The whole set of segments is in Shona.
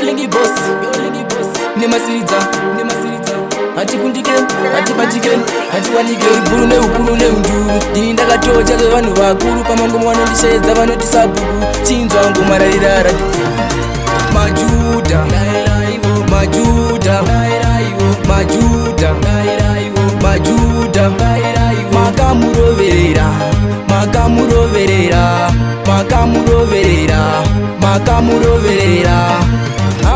yolingi boss nemasiriza hatikundike hatibatike hatiwanike iburu neukuru neunduru dini ndakatocha kwevanhu vakuru pamangomo vanondishedza vanoti sabhuku chinzwa ngomararira radipfu majuda majuda majuda majuda makamuroverera makamuroverera makamuroverera makamuroverera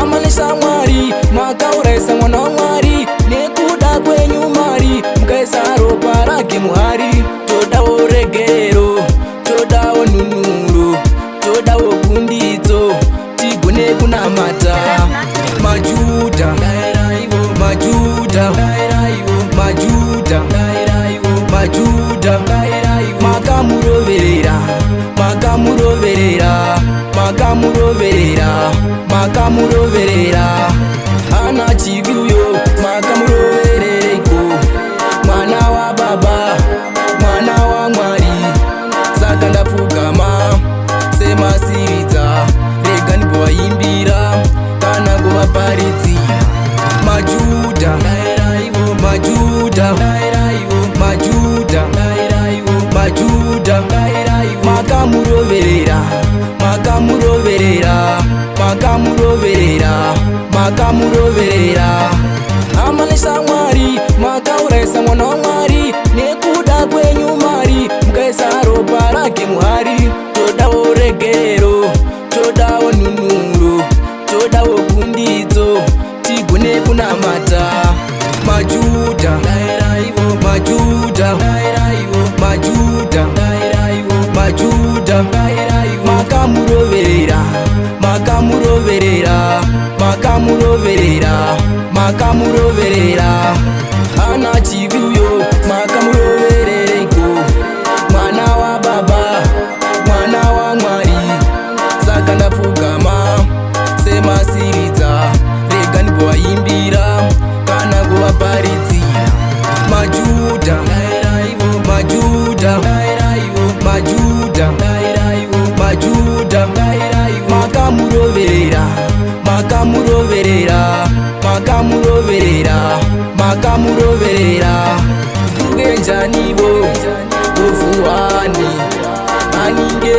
amanesa mwari makauraisa mwana wa mwari nekuda kwenyu mari mukaisa ropa rake muhari todawo regero todawo nunuro todawo kundidzo tigone kunamata majuda majuda majuda majuda makamuroverera makamuroverera makamuroverera makamuroverera ana chiviuyo makamuroverereko mwana wa baba mwana wa mwari saka ndapfugama semasiridza rega ndibovaimbira kana nguvaparidzira majuda majuda majuda majuda makamuroverera makamuroverera makamuroverera makamuroverera amanesa mwari makauraisa mwana wa mwari nekuda kwenyu mari mukaisa ropa rake muhari todawo regero todawo nunuro todawo kundidzo tigone kunamata majuda majuda majuda majuda makamuroverera makamuroverera makamuroverera makamuroverera ana chiviuyo makamuroverereko mwana wa baba mwana wa mwari saka ndapfugama semasiridza rega ndibovaimbira kana nguvaparidzira majuda majuda majuda majuda makamuroverera makamuroverera makamuroverera makamuroverera vugenjanivo ufuani aninge